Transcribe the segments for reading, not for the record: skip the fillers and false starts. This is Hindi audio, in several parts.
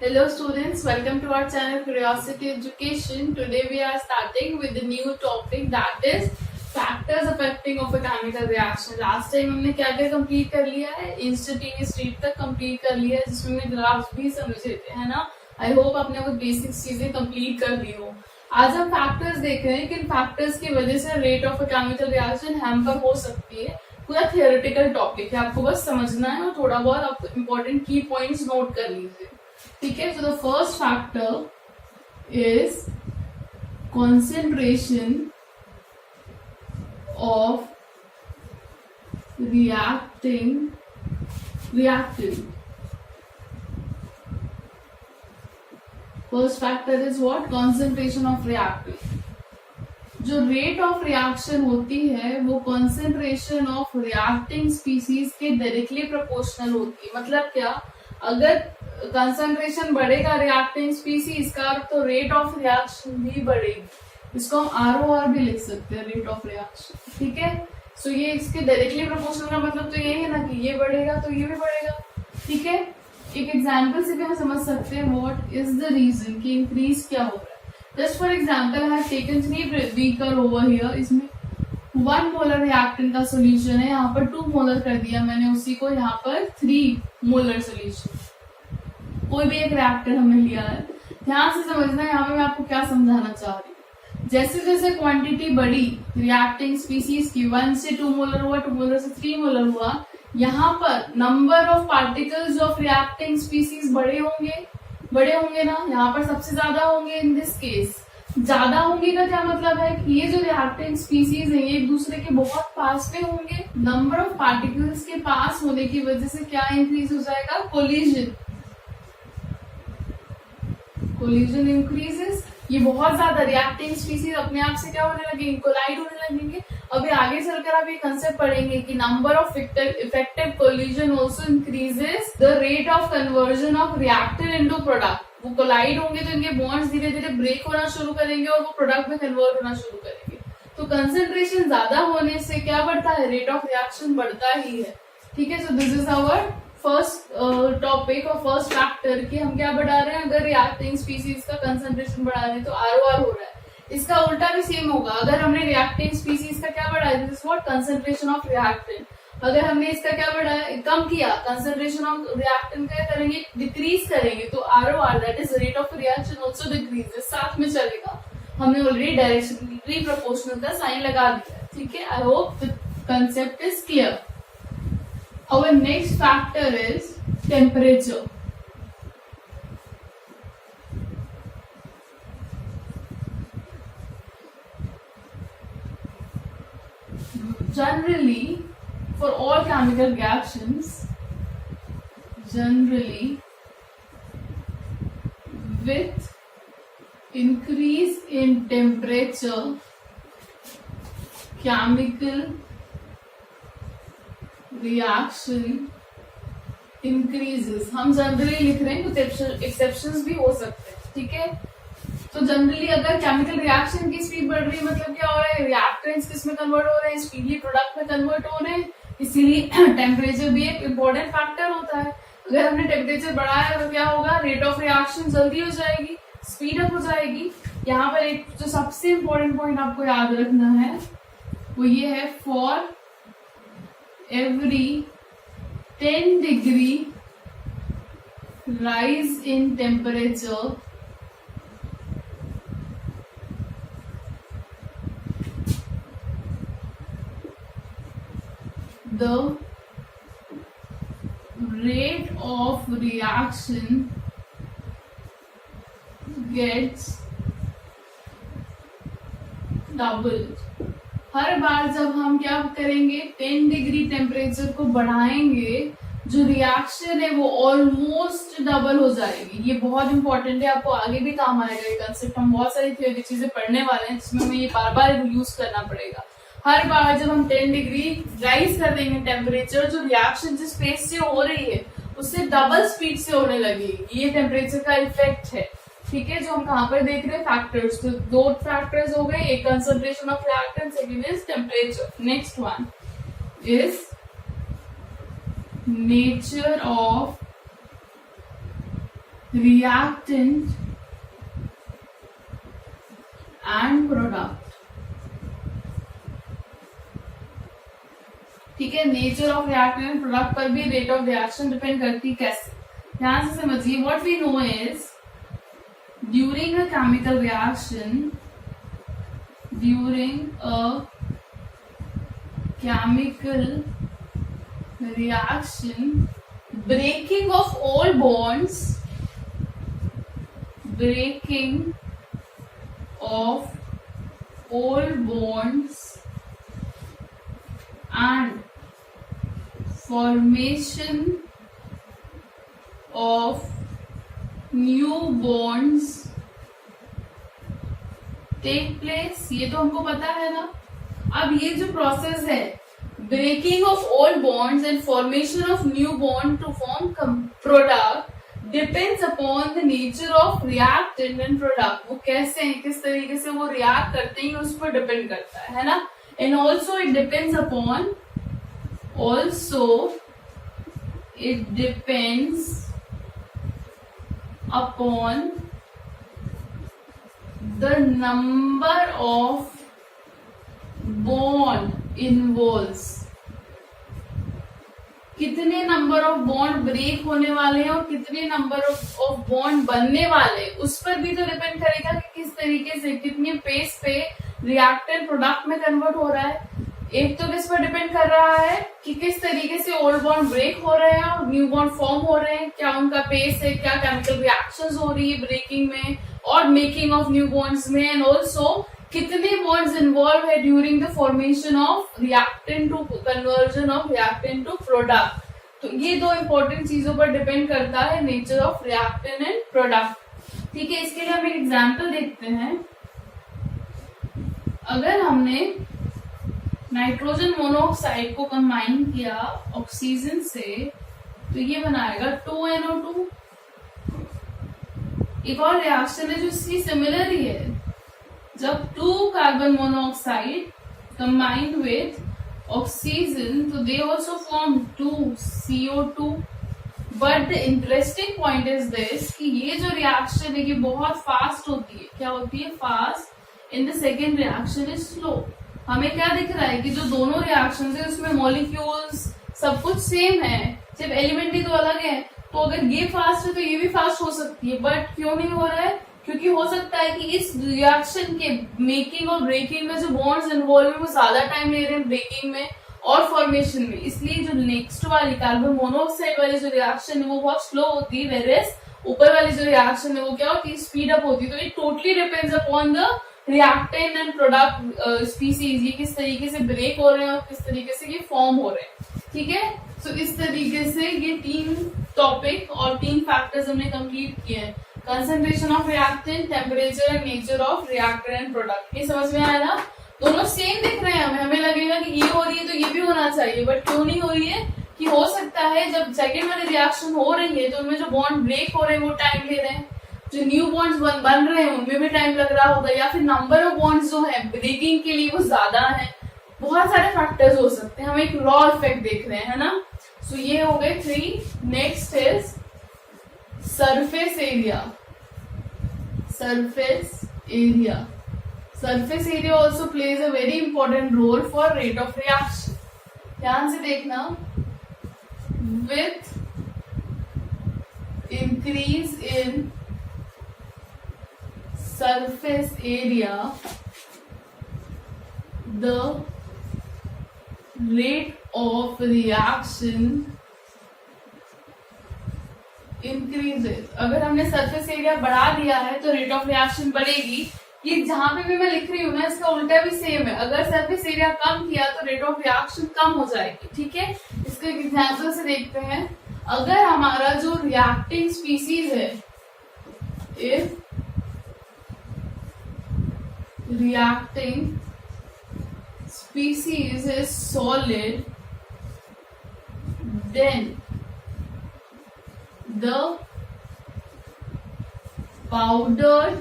Hello students, welcome to our channel Curiosity Education. Today we are starting with a new topic that is factors affecting of a chemical reaction. Last time हमने क्या क्या कंप्लीट कर लिया है, इंस्टेंटेनियस हीट तक कंप्लीट कर लिया है, जिसमें हमने ग्राफ्स भी समझे थे, है ना। आई होप आपने वो बेसिक चीजें कंप्लीट कर दी हो। आज हम फैक्टर्स देख रहे हैं कि इन फैक्टर्स की वजह से rate of a chemical reaction hamper हो सकती है। पूरा थियोरेटिकल टॉपिक है, आपको बस समझना है और थोड़ा बहुत आप इंपॉर्टेंट की पॉइंट्स नोट कर लीजिए, ठीक है। So the first factor is concentration of reactant. First factor is what? Concentration of reactant. जो रेट ऑफ रिएक्शन होती है वो कॉन्सेंट्रेशन ऑफ रिएक्टिंग स्पीसीज के डायरेक्टली प्रोपोर्शनल होती है। मतलब क्या, अगर कंसंट्रेशन बढ़ेगा रिएक्टिंग स्पीसीज का तो रेट ऑफ रिएक्शन भी बढ़ेगी। इसको हम ROR भी लिख सकते हैं, रेट ऑफ रिएक्शन, ठीक है। सो ये इसके डायरेक्टली प्रोपोर्शनल का मतलब तो ये है ना कि ये बढ़ेगा तो ये भी बढ़ेगा, ठीक है। एक एग्जांपल से भी हम समझ सकते हैं व्हाट इज द रीजन कि इंक्रीज क्या हो रहा है। Just for example I have taken 3 beaker over here, इसमें 1 मोलर रिएक्टेंट का सोल्यूशन है, यहाँ पर 2 मोलर कर दिया मैंने उसी को, यहाँ पर 3 मोलर सोल्यूशन। कोई भी एक रिएक्टर हमने लिया है, ध्यान से समझना है यहाँ पे मैं आपको क्या समझाना चाह रही हूँ। जैसे जैसे क्वांटिटी बढ़ी रिएक्टिंग स्पीसीज की, 1 से 2 मोलर हुआ, 2 मोलर से 3 मोलर हुआ, यहाँ पर number of particles of reacting species बड़े होंगे ना, यहाँ पर सबसे ज्यादा होंगे। इन दिस केस ज्यादा होंगे का क्या मतलब है कि ये जो रिएक्टिंग स्पीसीज है ये एक दूसरे के बहुत पास में होंगे। नंबर ऑफ पार्टिकल्स के पास होने की वजह से क्या इंक्रीज हो जाएगा? Collision increases. ये बहुत ज्यादा रिएक्टिंग स्पीसीज अपने आप से क्या होने लगेंगे? कोलाइड होने लगेंगे। अभी आगे चलकर आप ये कंसेप्ट पढ़ेंगे कि number of effective collision also increases the rate of conversion of reactor into product. वो कोलाइड होंगे तो इनके बॉन्ड्स धीरे धीरे ब्रेक होना शुरू करेंगे और वो प्रोडक्ट में कन्वर्ट होना शुरू करेंगे। तो कंसेंट्रेशन ज्यादा होने से क्या बढ़ता है? रेट ऑफ रिएक्शन बढ़ता ही है, ठीक है। So this is our first topic और फर्स्ट फैक्टर कि हम क्या बढ़ा रहे हैं, अगर रिएक्टिंग स्पीसीज का कंसेंट्रेशन बढ़ा रहे हैं तो ROR हो रहा है। इसका उल्टा भी सेम होगा, अगर हमने रिएक्टिंग स्पीसीज का क्या बढ़ाया, this is what? Concentration of reactant. अगर हमने इसका क्या बढ़ाया, कम किया, कंसेंट्रेशन ऑफ रिएक्टेंट क्या करेंगे? डिक्रीज करेंगे। तो ROR that is rate of reaction also decreases, साथ में चलेगा। हमने ऑलरेडी डायरेक्शनली प्रोपोर्शनल का साइन लगा दिया, ठीक है। I hope the concept is clear. Our next factor is temperature. Generally, for all chemical reactions, with increase in temperature, chemical reaction increases. हम जनरली लिख रहे हैं, कुछ एक्सेप्शंस भी हो सकते हैं, ठीक है। तो जनरली अगर केमिकल रिएक्शन की स्पीड बढ़ रही है मतलब क्या हो रहा है? रिएक्टेंट्स किस में कन्वर्ट हो रहे हैं? स्पीडली प्रोडक्ट में कन्वर्ट हो रहे हैं। इसीलिए टेम्परेचर भी एक इम्पोर्टेंट फैक्टर होता है। अगर हमने टेम्परेचर बढ़ाया तो क्या होगा? रेट ऑफ रिएक्शन जल्दी हो जाएगी, स्पीड अप हो जाएगी। यहाँ पर एक जो सबसे इम्पोर्टेंट पॉइंट आपको याद रखना है वो ये है, for every 10 degree rise in temperature, the rate of reaction gets doubled. हर बार जब हम क्या करेंगे, 10 डिग्री टेम्परेचर को बढ़ाएंगे, जो रिएक्शन है वो ऑलमोस्ट डबल हो जाएगी। ये बहुत इंपॉर्टेंट है, आपको आगे भी काम आएगा ये कंसेप्ट। हम बहुत सारी थ्योरी चीजें पढ़ने वाले हैं जिसमें हमें ये बार बार यूज करना पड़ेगा। हर बार जब हम 10 डिग्री राइज कर देंगे टेम्परेचर, जो रिएक्शन जिस पेस से हो रही है उससे डबल स्पीड से होने लगेगी। ये टेम्परेचर का इफेक्ट है, ठीक है। जो हम कहाँ पर देख रहे हैं? फैक्टर्स। तो 2 फैक्टर्स हो गए, एक concentration of reactant, second is temperature. Next one is nature of reactant and product. ठीक है, nature of reactant and product पर भी रेट ऑफ रिएक्शन डिपेंड करती है। कैसे, ध्यान से समझिए। What we know is during a chemical reaction, during a chemical reaction, breaking of all bonds, breaking of all bonds and formation of new bonds take place। ये तो हमको पता है ना। अब ये जो प्रोसेस है, breaking of all bonds and formation of new bond to form product, depends upon the nature of reactant and product। वो कैसे हैं, किस तरीके से वो रिएक्ट करते हैं, उस पर डिपेंड करता है ना। And also it depends upon the number of bond involves, कितने नंबर ऑफ बॉन्ड ब्रेक होने वाले हैं और कितने नंबर ऑफ बॉन्ड बनने वाले, उस पर भी तो डिपेंड करेगा कि किस तरीके से, कितने पेस पे रिएक्टेंट प्रोडक्ट में कन्वर्ट हो रहा है। एक तो किस पर डिपेंड कर रहा है कि किस तरीके से ओल्ड बॉन्ड ब्रेक हो रहे हैं और न्यू बॉन्ड फॉर्म हो रहे हैं, क्या उनका पेस है, क्या केमिकल रिएक्शंस हो रही है ब्रेकिंग में और मेकिंग ऑफ न्यू बॉन्ड्स में, एंड ऑल्सो कितने बॉन्ड्स इन्वॉल्व है during the formation of reactant to conversion of reactant to product. तो ये दो इंपॉर्टेंट चीजों पर डिपेंड करता है nature of reactant and product. ठीक है, इसके लिए हम एक एग्जांपल देखते हैं। अगर हमने नाइट्रोजन मोनोऑक्साइड को कंबाइन किया ऑक्सीजन से, तो ये बनाएगा 2NO2। एक और रिएक्शन है जो इसकी सिमिलर ही है, जब 2 carbon monoxide combined with oxygen, तो they also form 2 CO2। But the interesting point is this कि ये जो रिएक्शन है ये बहुत फास्ट होती है। क्या होती है? Fast. In the second reaction is slow. हमें क्या दिख रहा है कि जो दोनों रिएक्शन है उसमें मॉलिक्यूल्स सब कुछ सेम है, सिर्फ एलिमेंट ही तो अलग है। तो अगर ये फास्ट है तो ये भी फास्ट हो सकती है, बट क्यों नहीं हो रहा है? क्योंकि हो सकता है कि इस रिएक्शन के मेकिंग और ब्रेकिंग में जो बॉन्ड्स इन्वॉल्व है वो ज्यादा टाइम ले रहे हैं ब्रेकिंग में और फॉर्मेशन में, इसलिए जो नेक्स्ट वाली कार्बन मोनोऑक्साइड वाली जो रिएक्शन है वो बहुत स्लो होती है, वेरेस ऊपर वाली जो रिएक्शन है वो क्या होती है? स्पीड अप होती है। तो it totally depends upon the reactant and product species, ये किस तरीके से ब्रेक हो रहे हैं और किस तरीके से ये फॉर्म हो रहे हैं। ठीक है, तो इस तरीके से ये 3 टॉपिक और 3 फैक्टर्स हमने कंप्लीट किए हैं। Concentration of reactant, temperature and nature of reactor and product. ये समझ में आया ना? दोनों सेम दिख रहे हैं हमें लगेगा कि ये हो रही है तो ये भी होना चाहिए, बट क्यों नहीं हो रही है? कि हो सकता है जब सेकेंड वाली रिएक्शन हो रही है तो उनमें जो बॉन्ड ब्रेक हो रहे हैं वो टाइम ले रहे हैं, जो न्यू बॉन्ड्स बन रहे हैं उनमें भी टाइम लग रहा होगा, या फिर नंबर ऑफ बॉन्ड्स जो है ब्रेकिंग के लिए वो ज्यादा है। बहुत सारे फैक्टर्स हो सकते हैं, हम एक रॉ इफेक्ट देख रहे हैं, है ना। सो ये हो गए 3। Next is surface area. Surface area, surface area also plays a very important role for rate of reaction. ध्यान से देखना, with increase in surface area, the rate of reaction increases। अगर हमने सरफेस एरिया बढ़ा दिया है तो रेट ऑफ रिएक्शन बढ़ेगी। ये जहां पे भी मैं लिख रही हूँ ना, इसका उल्टा भी सेम है। अगर सरफेस एरिया कम किया तो रेट ऑफ रिएक्शन कम हो जाएगी। ठीक है, इसको एक एग्जाम्पल से देखते हैं। अगर हमारा जो रिएक्टिंग स्पीसीज है, if reacting species is solid, then the powdered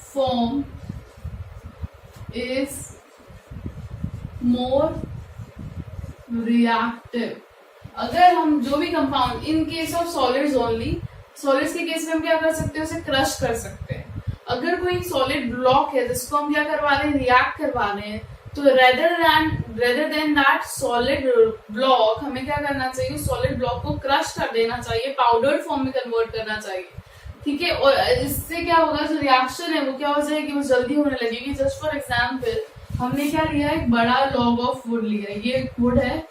form is more reactive। अगर हम जो भी compound, in case of solids only, solids के केस में हम क्या कर सकते हैं, उसे क्रश कर सकते हैं। अगर कोई सॉलिड ब्लॉक है जिसको हम क्या करवा रहे हैं, रिएक्ट करवा रहे हैं, तो rather than that solid block हमें क्या करना चाहिए, सॉलिड ब्लॉक को क्रश कर देना चाहिए, पाउडर्ड फॉर्म में कन्वर्ट करना चाहिए, ठीक है। और इससे क्या होगा, जो रिएक्शन है वो क्या हो जाएगी, वो जल्दी होने लगेगी। जस्ट फॉर एग्जाम्पल हमने क्या लिया, एक बड़ा लॉग ऑफ वुड लिया, ये वुड है,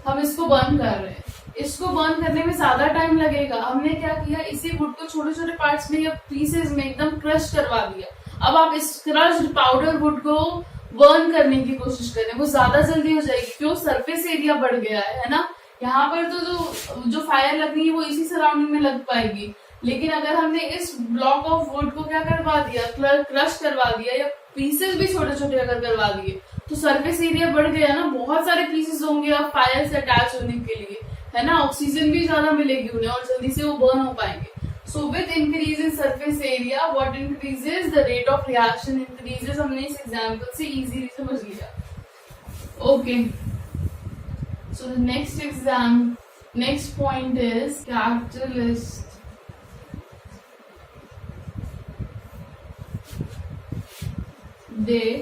हम इसको बर्न कर रहे हैं, इसको बर्न करने में ज्यादा टाइम लगेगा। हमने क्या किया, इसी वुड को छोटे छोटे पार्ट्स में या पीसेस में एकदम क्रश करवा दिया। अब आप इस क्रश्ड पाउडर वुड को बर्न करने की कोशिश करें, वो ज्यादा जल्दी हो जाएगी, क्यों, सरफेस एरिया बढ़ गया है ना। यहाँ पर तो जो फायर लगनी है वो इसी सराउंडिंग में लग पाएगी। लेकिन अगर हमने इस ब्लॉक ऑफ वुड को क्या करवा दिया, क्रश करवा दिया, या पीसेस भी छोटे छोटे अगर करवा दिए, तो सरफेस एरिया बढ़ गया ना, बहुत सारे पीसेस होंगे अब फायर से अटैच होने के लिए, है ना। ऑक्सीजन भी ज्यादा मिलेगी उन्हें और जल्दी से वो बर्न हो पाएंगे। So with increase in surface area what increases, the rate of reaction increases. हमने इस एग्जांपल से इजीली समझ लिया। Okay, so the next point is catalyst. They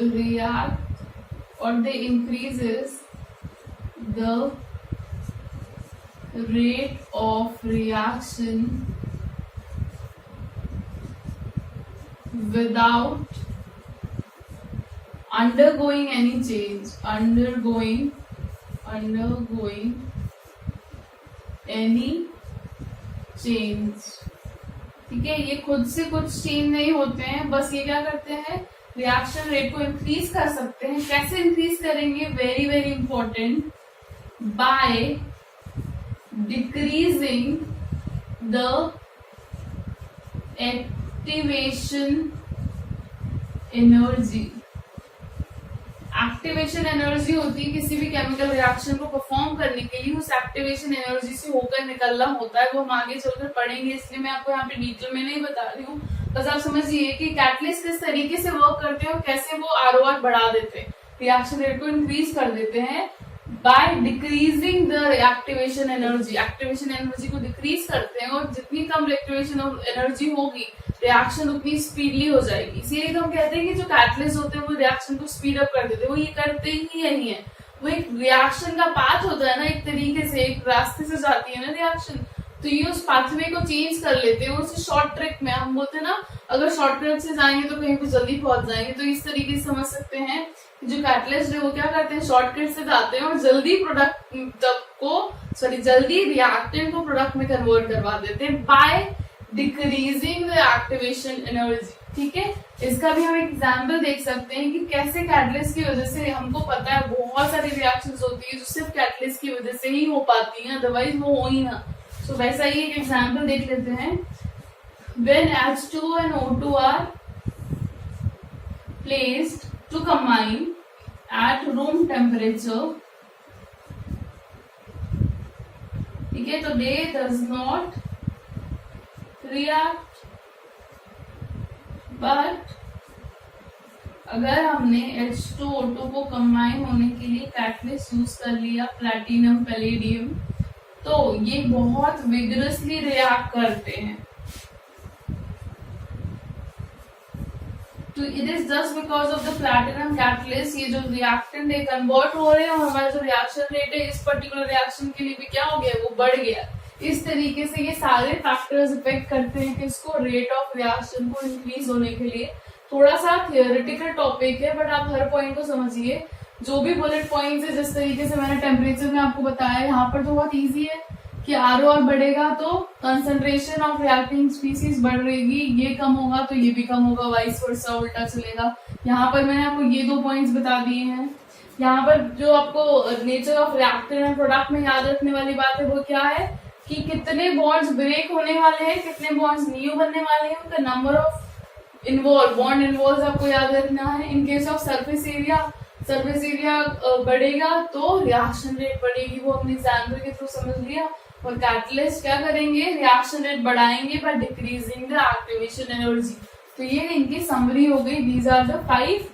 react or they increases the rate of reaction without undergoing any change, undergoing any change, ठीक है। ये खुद से कुछ चेंज नहीं होते हैं, बस ये क्या करते हैं, रिएक्शन रेट को इंक्रीज कर सकते हैं। कैसे इंक्रीज करेंगे, very very important, bye decreasing the activation energy. Activation energy होती है किसी भी केमिकल रिएक्शन को परफॉर्म करने के लिए, उस एक्टिवेशन एनर्जी से होकर निकलना होता है, वो हम आगे चलकर पढ़ेंगे, इसलिए मैं आपको यहाँ पे डिटेल में नहीं बता रही हूँ। बस आप समझिए कि कैटलिस्ट किस तरीके से वर्क करते हैं और कैसे वो आरओआर बढ़ा देते हैं, रिएक्शन रेट को इंक्रीज कर देते हैं bye decreasing the activation energy. Activation energy को डिक्रीज करते हैं, और जितनी कम एक्टिवेशन एनर्जी होगी रिएक्शन उतनी स्पीडली हो जाएगी। इसीलिए तो हम कहते हैं कि जो कैटलिस्ट होते हैं वो रिएक्शन को स्पीड अप कर देते हैं। वो ये करते ही यही है, वो एक रिएक्शन का पाथ होता है ना, एक तरीके से एक रास्ते से जाती है ना रिएक्शन, तो ये उस पाथवे को चेंज कर लेते हैं। उसे शॉर्ट ट्रिक में हम बोलते हैं ना, अगर शॉर्टकट से जाएंगे तो कहीं पे जल्दी पहुंच जाएंगे। तो इस तरीके से समझ सकते हैं कि जो कैटलिस्ट है वो क्या करते हैं, शॉर्टकट से जाते हैं और जल्दी जल्दी रिएक्टेंट को प्रोडक्ट में कन्वर्ट करवा देते हैं bye decreasing the activation energy, ठीक है। इसका भी हम एग्जाम्पल देख सकते हैं कि कैसे कैटलिस्ट की वजह से, हमको पता है बहुत सारी रिएक्शंस होती है जो सिर्फ कैटलिस्ट की वजह से ही हो पाती हैं, अदरवाइज वो हो ही ना। तो वैसा ही एक एग्जाम्पल देख लेते हैं। When H2 and O2 are placed to combine at room temperature, ठीक है, तो they does not react, but अगर हमने H2O2 को कंबाइन होने के लिए कैटलिस्ट यूज कर लिया, प्लैटिनम पैलेडियम, तो ये बहुत विगरसली रिएक्ट करते हैं। तो it is just because of the platinum catalyst, ये जो रिएक्टेंट है कन्वर्ट हो रहे हैं और हमारा जो रिएक्शन रेट है इस पर्टिकुलर रिएक्शन के लिए भी क्या हो गया, वो बढ़ गया। इस तरीके से ये सारे फैक्टर्स इफेक्ट करते हैं कि इसको रेट ऑफ रिएक्शन को इंक्रीज होने के लिए। थोड़ा सा थियोरेटिकल टॉपिक है, बट आप हर पॉइंट को समझिए। जो भी बुलेट पॉइंट्स है, जिस तरीके से मैंने टेम्परेचर में आपको बताया, यहाँ पर तो बहुत इजी है कि आरओआर बढ़ेगा तो कंसंट्रेशन ऑफ रिएक्टिंग स्पीसीज बढ़ रहेगी, ये कम होगा तो ये भी कम होगा, वाइस वर्सा उल्टा चलेगा। यहाँ पर मैंने आपको ये 2 पॉइंट्स बता दिए हैं। यहाँ पर जो आपको nature of reactant and product में याद रखने वाली बात है वो क्या है कि कितने बॉन्ड्स ब्रेक होने वाले हैं, कितने बॉन्ड्स न्यू बनने वाले हैं, उनका नंबर ऑफ बॉन्ड इन्वॉल्व आपको याद रखना है। In case of surface area बढ़ेगा तो रिएक्शन रेट बढ़ेगी, वो हमने एग्जाम्पल के थ्रू समझ लिया। और कैटलिस्ट क्या करेंगे, रिएक्शन रेट बढ़ाएंगे by decreasing the activation energy. तो ये इनकी समरी हो गई। These are the 5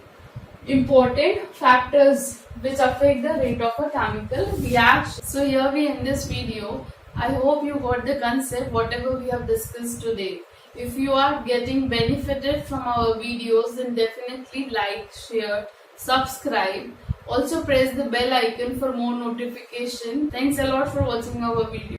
important factors which affect the rate of a chemical reaction. So here we end this video. I hope you got the concept, whatever we have discussed today. If you are getting benefited from our videos, then definitely like, share, subscribe. Also press the bell icon for more notification. Thanks a lot for watching our video.